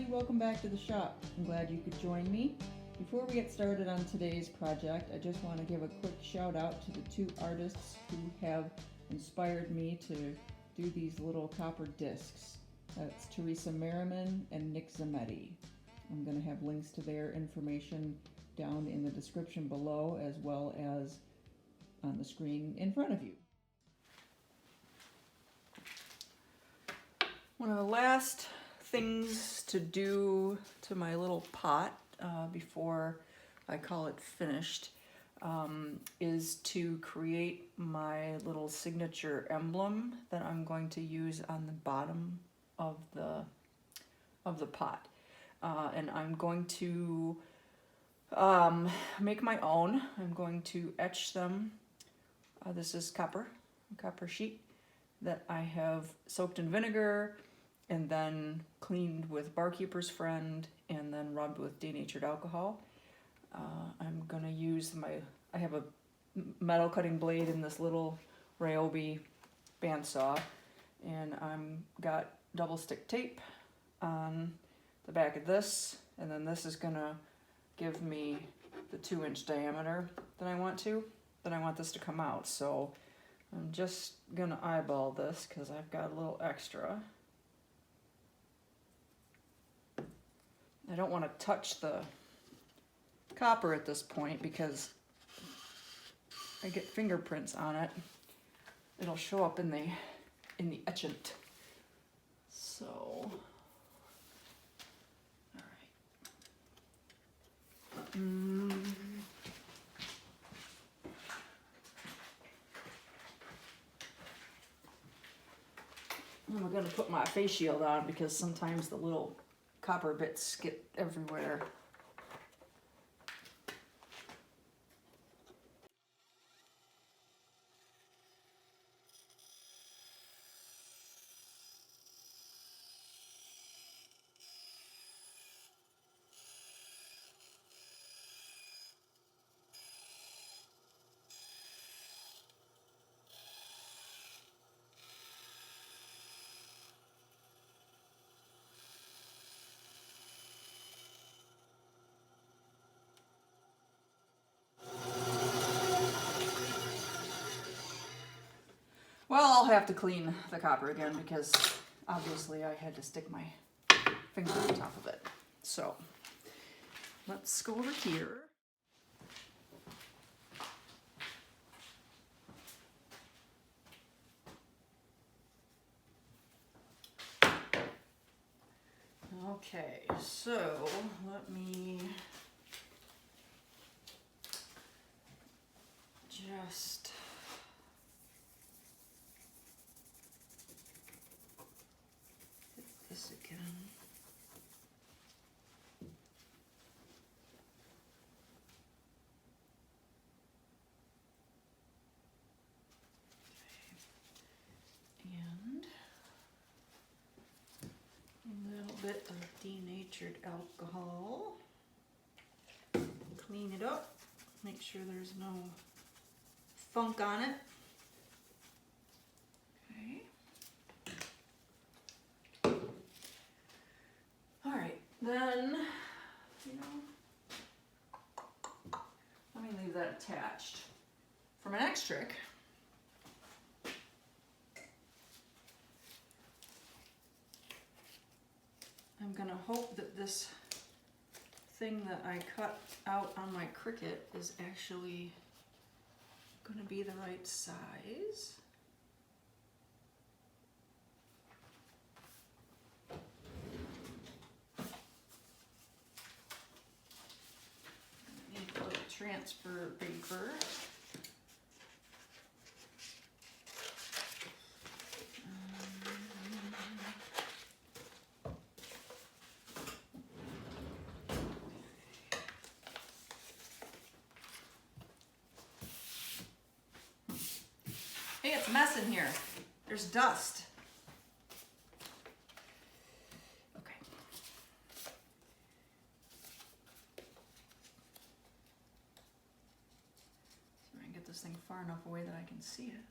welcome back to the shop. I'm glad you could join me. Before we get started on today's project, I just want to give a quick shout out to the two artists who have inspired me to do these little copper discs. That's Teresa Merriman and Nick Zametti. I'm going to have links to their information down in the description below as well as on the screen in front of you. One of the last things to do to my little pot before I call it finished is to create my little signature emblem that I'm going to use on the bottom of the pot. And I'm going to make my own. I'm going to etch them. This is copper sheet that I have soaked in vinegar and then cleaned with Barkeeper's Friend and then rubbed with denatured alcohol. I'm gonna use I have a metal cutting blade in this little Ryobi bandsaw, and I'm got double stick tape on the back of this, and then this is gonna give me the 2-inch diameter that I want this to come out. So I'm just gonna eyeball this because I've got a little extra. I don't want to touch the copper at this point because I get fingerprints on it. It'll show up in the etchant. So, all right. I'm going to put my face shield on because sometimes the little copper bits get everywhere. Well, I'll have to clean the copper again because obviously I had to stick my finger on top of it. So let's go over here. Okay, so let me just hit this again. And a little bit of denatured alcohol. Clean it up. Make sure there's no funk on it. Okay. All right, then, let me leave that attached. For my next trick, I'm gonna hope that this thing that I cut out on my Cricut is actually gonna be the right size. Need a little transfer paper. Hey, it's a mess in here. There's dust. Okay. So I can get this thing far enough away that I can see it.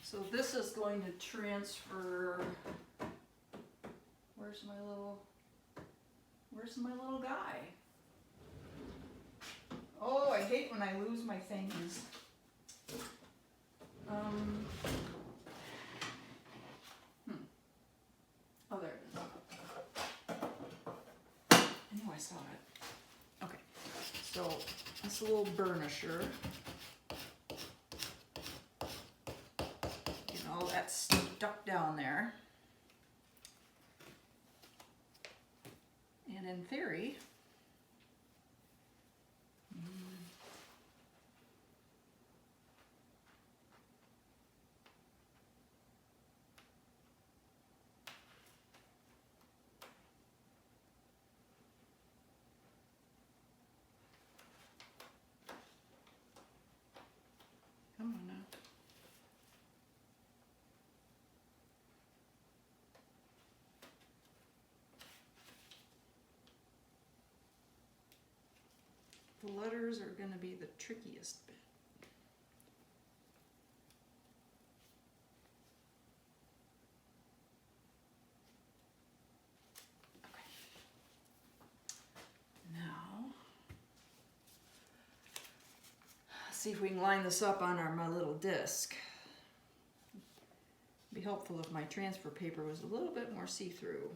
So this is going to transfer, where's my little guy? Oh, I hate when I lose my things. Oh, there it is. I knew I saw it. Okay, so this little burnisher. You know, that's stuck down there. And in theory, come on now. The letters are going to be the trickiest bit. Okay. Now, see if we can line this up on my little disc. It'd be helpful if my transfer paper was a little bit more see-through.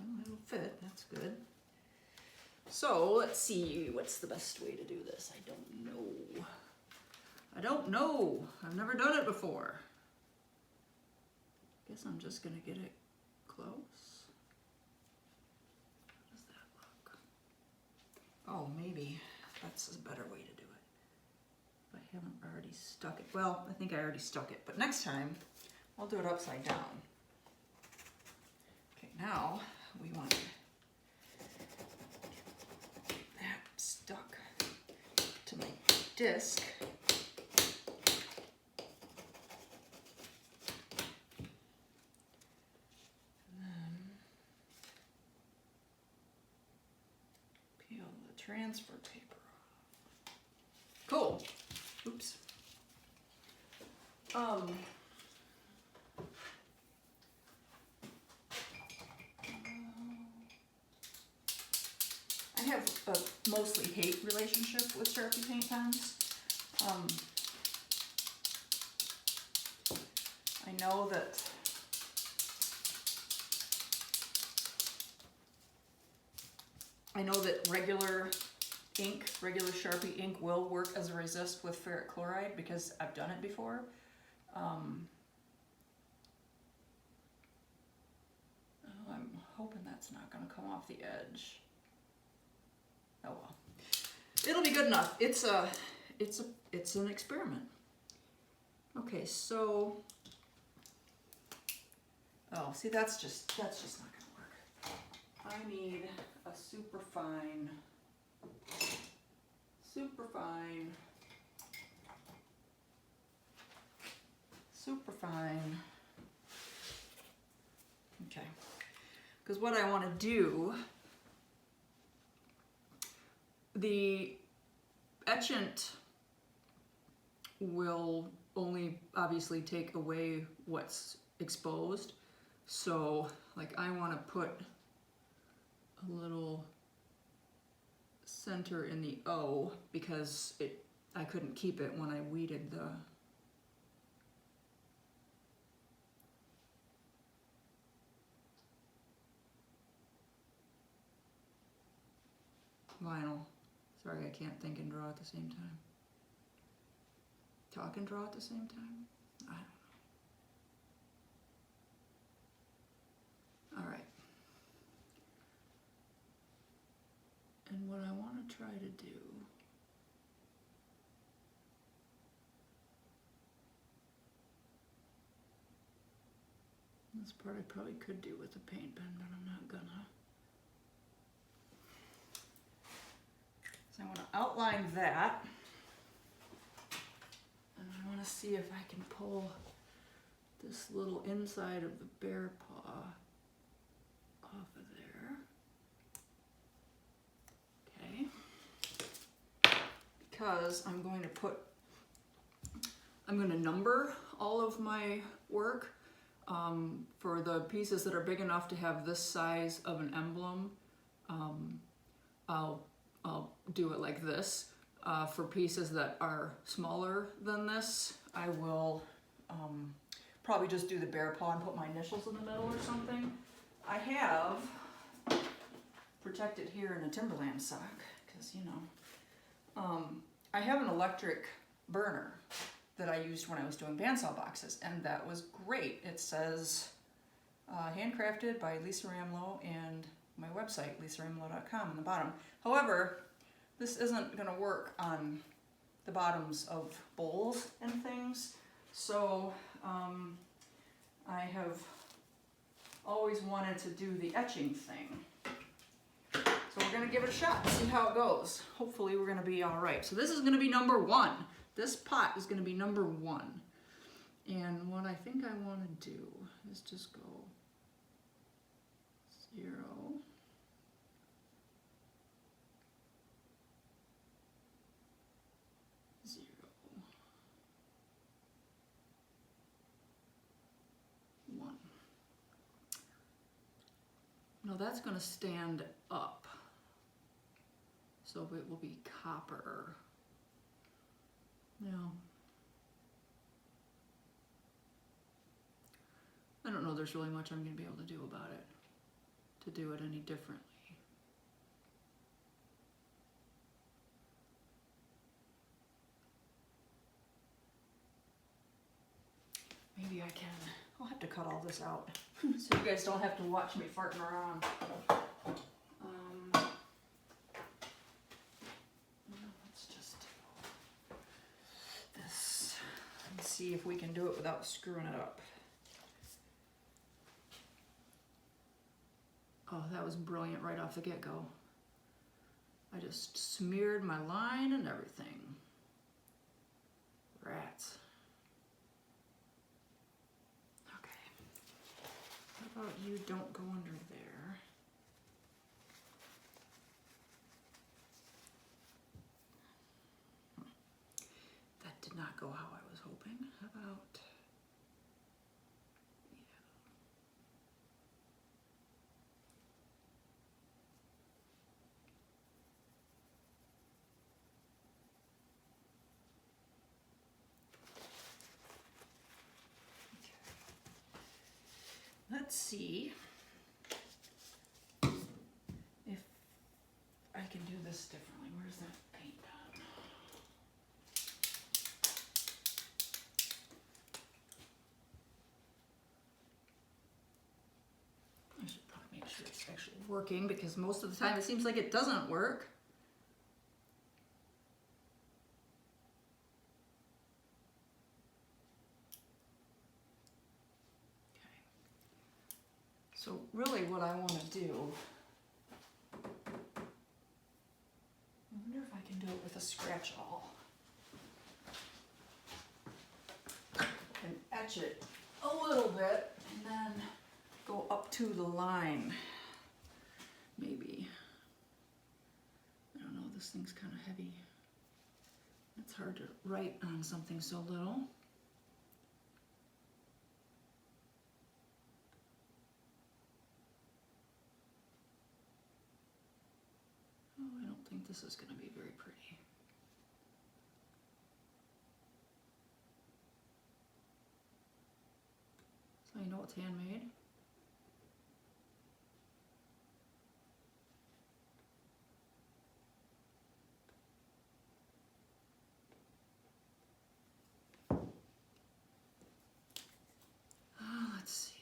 Well, it'll fit, that's good. So let's see, what's the best way to do this? I don't know. I've never done it before. Guess I'm just gonna get it close. How does that look? Oh, maybe that's a better way to do it. If I haven't already stuck it. Well, I think I already stuck it, but next time I'll do it upside down. Okay, now we want that stuck to my disc. And then peel the transfer paper off. Cool. Oops. I have a mostly hate relationship with Sharpie paint pens. I know that regular ink, regular Sharpie ink will work as a resist with ferric chloride because I've done it before. I'm hoping that's not going to come off the edge. Oh well, it'll be good enough. It's an experiment. Okay, so see, that's just not gonna work. I need a super fine. Okay, because what I want to do. The etchant will only obviously take away what's exposed. So like I want to put a little center in the O because I couldn't keep it when I weeded the vinyl. Sorry, I can't think and draw at the same time. Talk and draw at the same time? I don't know. All right. And what I want to try to do this part I probably could do with a paint pen, but I'm not gonna. So I want to outline that, and I want to see if I can pull this little inside of the bear paw off of there. because I'm going to number all of my work. For the pieces that are big enough to have this size of an emblem, I'll do it like this. For pieces that are smaller than this, I will probably just do the bear paw and put my initials in the middle or something. I have protected here in a Timberland sock, because you know, I have an electric burner that I used when I was doing bandsaw boxes, and that was great. It says handcrafted by Lisa Ramlow and my website, lisaramlow.com, on the bottom. However, this isn't going to work on the bottoms of bowls and things, so I have always wanted to do the etching thing. So we're going to give it a shot, see how it goes. Hopefully we're going to be all right. So this is going to be number 1. This pot is going to be number 1. And what I think I want to do is just go 0, 0, 1. Now that's going to stand up, so it will be copper. Now, I don't know there's really much I'm going to be able to do about it, to do it any differently. Maybe I can. I'll have to cut all this out so you guys don't have to watch me farting around. Let's just do this and see if we can do it without screwing it up. Oh, that was brilliant right off the get-go. I just smeared my line and everything. Rats. How about you don't go under there? That did not go how I was hoping. How about... Let's see if I can do this differently. Where's that paint pen? I should probably make sure it's actually working, because most of the time it seems like it doesn't work. So really what I want to do, I wonder if I can do it with a scratch awl and etch it a little bit and then go up to the line, maybe. I don't know, this thing's kind of heavy. It's hard to write on something so little. I don't think this is going to be very pretty. So you know it's handmade. Let's see.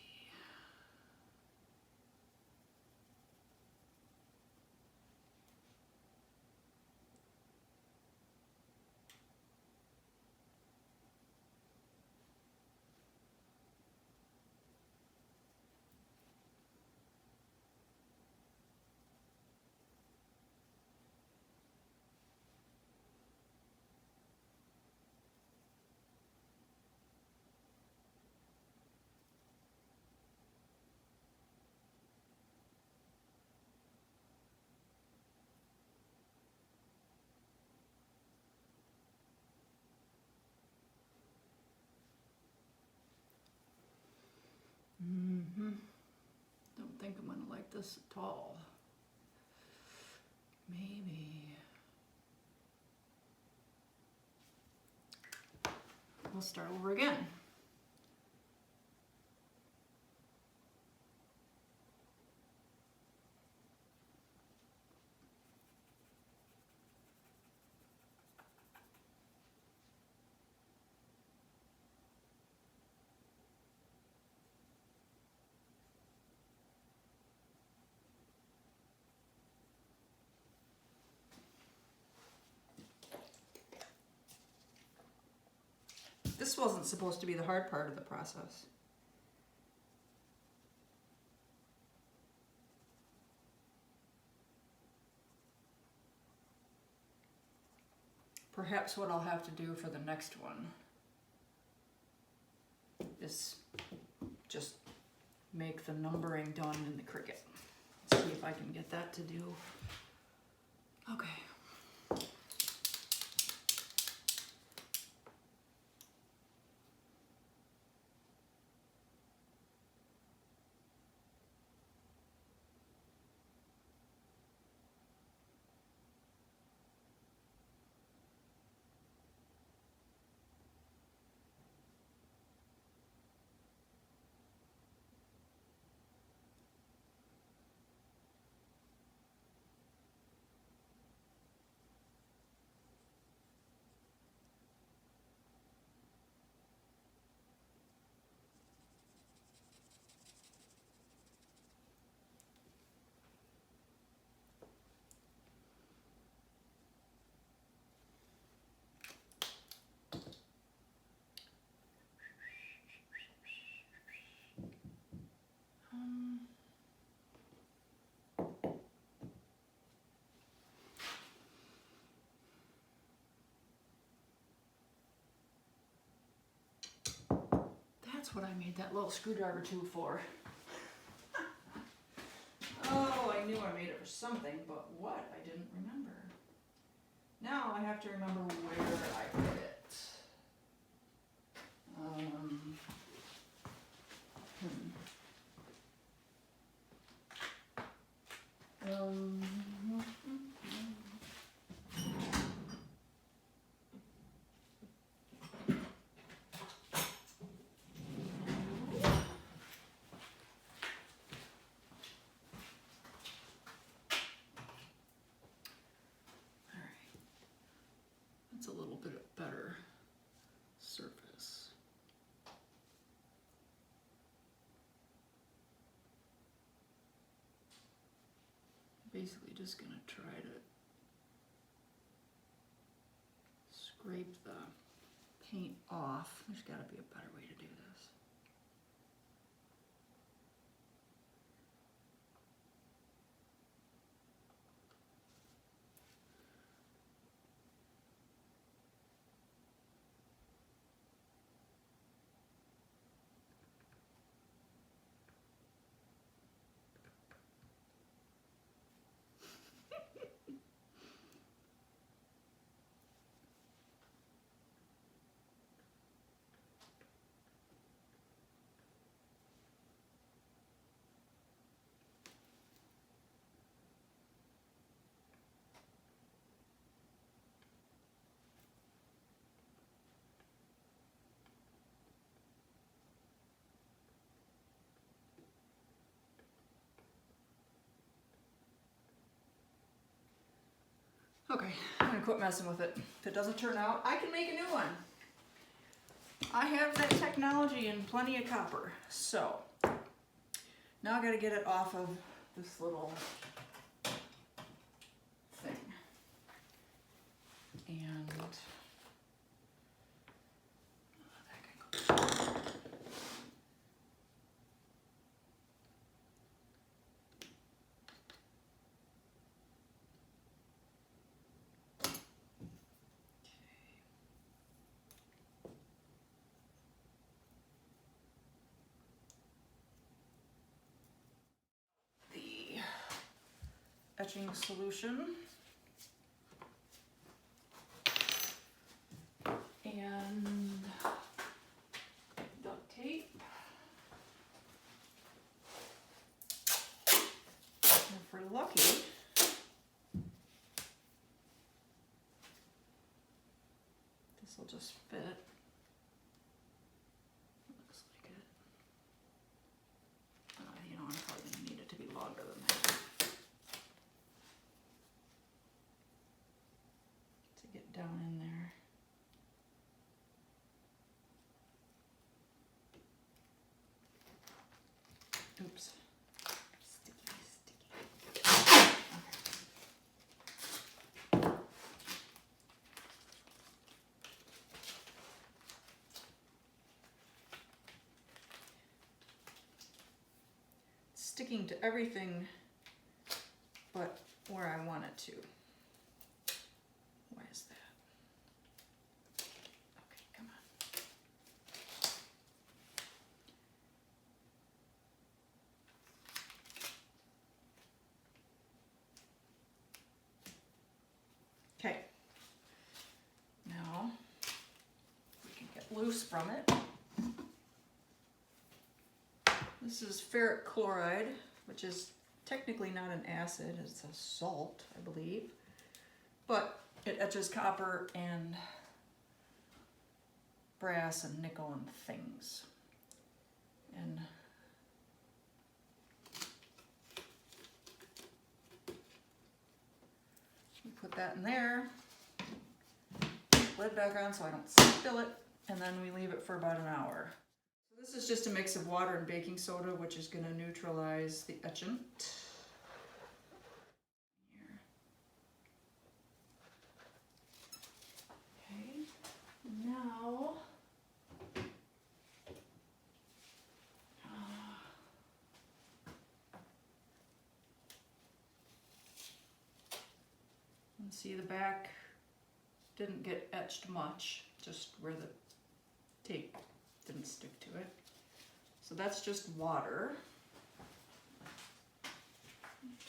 think I'm gonna like this at all. Maybe. We'll start over again. This wasn't supposed to be the hard part of the process. Perhaps what I'll have to do for the next one is just make the numbering done in the Cricut. See if I can get that to do. Okay. That's what I made that little screwdriver tube for. Oh, I knew I made it for something, but what? I didn't remember. Now I have to remember where I put it. It's a little bit better surface. Basically just gonna try to scrape the paint off. There's gotta be a better way to do this. Okay, I'm gonna quit messing with it. If it doesn't turn out, I can make a new one. I have that technology and plenty of copper. So, now I gotta get it off of this little thing. And that can go. Etching solution and duct tape. we're lucky, this will just fit. Looks like it. You know, I'm probably going to need it to be longer than that to get down in there. Oops. Sticking to everything but where I want it to. Why is that? Okay, come on. Okay. Now we can get loose from it. This is ferric chloride, which is technically not an acid, it's a salt, I believe. But it etches copper and brass and nickel and things. And we put that in there, lid back on so I don't spill it, and then we leave it for about an hour. This is just a mix of water and baking soda, which is going to neutralize the etchant. Here. Okay, now and see the back didn't get etched much, just where the tape didn't stick to it. So that's just water.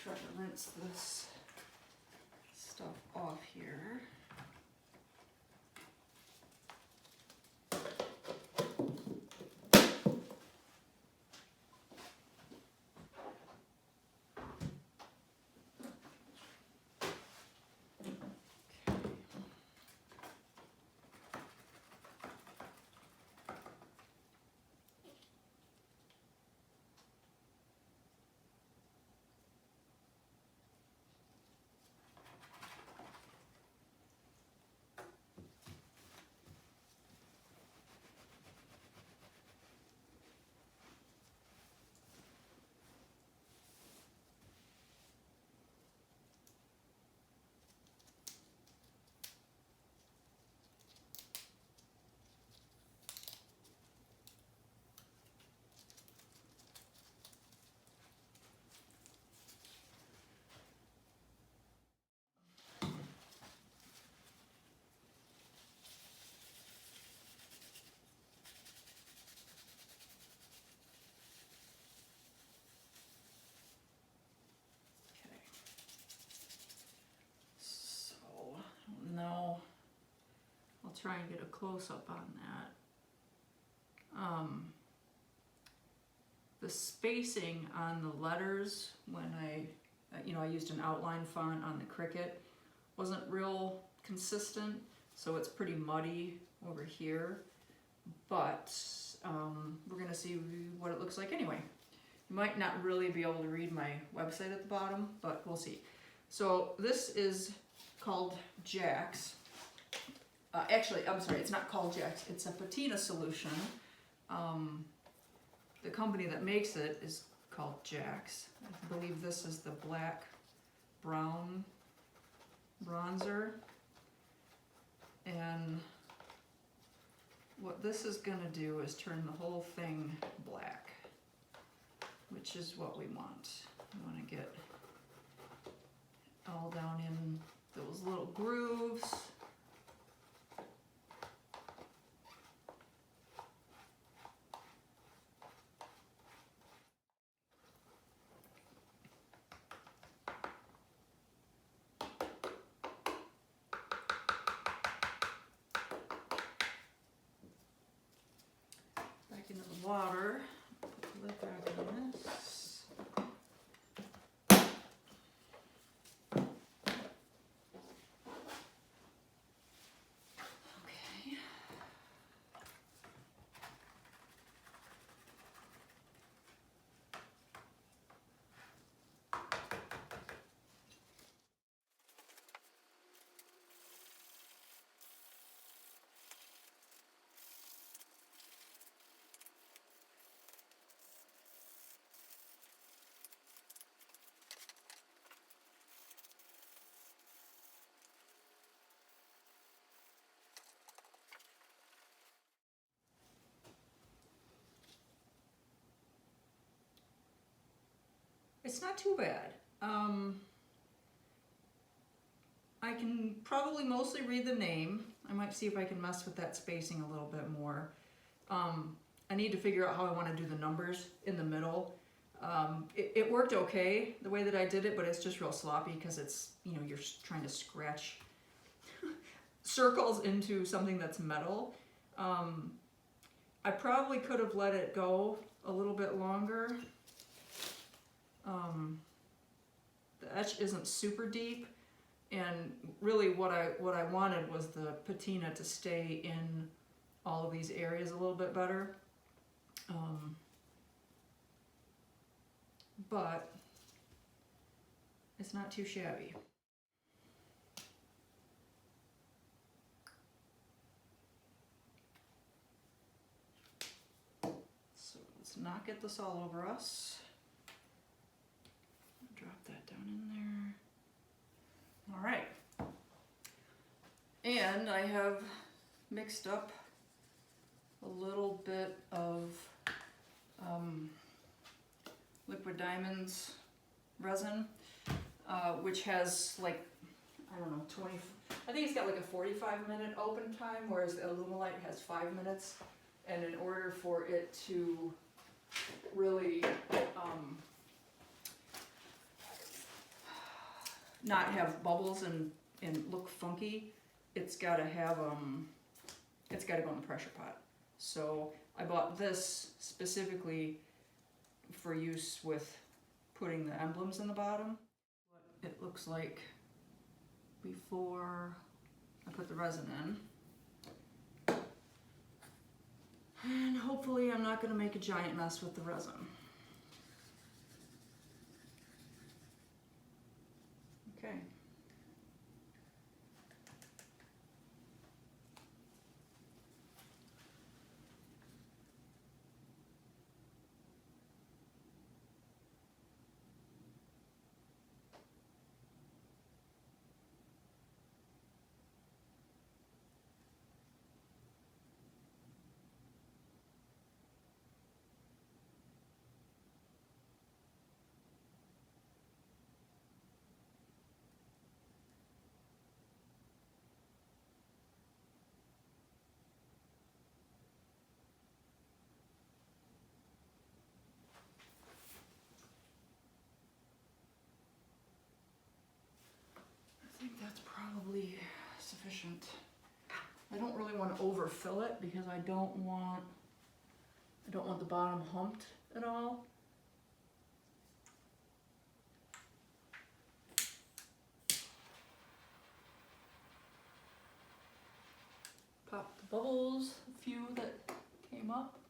Try to rinse this stuff off here. I'll try and get a close-up on that. The spacing on the letters when I used an outline font on the Cricut wasn't real consistent, so it's pretty muddy over here, but we're gonna see what it looks like anyway. You might not really be able to read my website at the bottom, but we'll see. So this is called Jax. Actually, I'm sorry, it's not called Jax, it's a patina solution. The company that makes it is called Jax. I believe this is the black brown bronzer. And what this is gonna do is turn the whole thing black, which is what we want. We wanna get all down in those little grooves. Back into the water, put the lid back on this. it's not too bad. I can probably mostly read the name. I might see if I can mess with that spacing a little bit more. I need to figure out how I want to do the numbers in the middle. It worked okay the way that I did it, but it's just real sloppy because it's, you know, you're trying to scratch circles into something that's metal. I probably could have let it go a little bit longer. The etch isn't super deep, and really what I wanted was the patina to stay in all of these areas a little bit better. But it's not too shabby. So let's not get this all over us. Drop that down in there. All right. And I have mixed up a little bit of Liquid Diamonds resin, which has like, I don't know, I think it's got like a 45-minute open time, whereas the Alumilite has 5 minutes. And in order for it to really not have bubbles and look funky, it's got to have it's got to go in the pressure pot. So I bought this specifically for use with putting the emblems in the bottom. What it looks like before I put the resin in. And hopefully I'm not going to make a giant mess with the resin. Okay. I think that's probably sufficient. I don't really want to overfill it because I don't want the bottom humped at all. Pop the bubbles, a few that came up.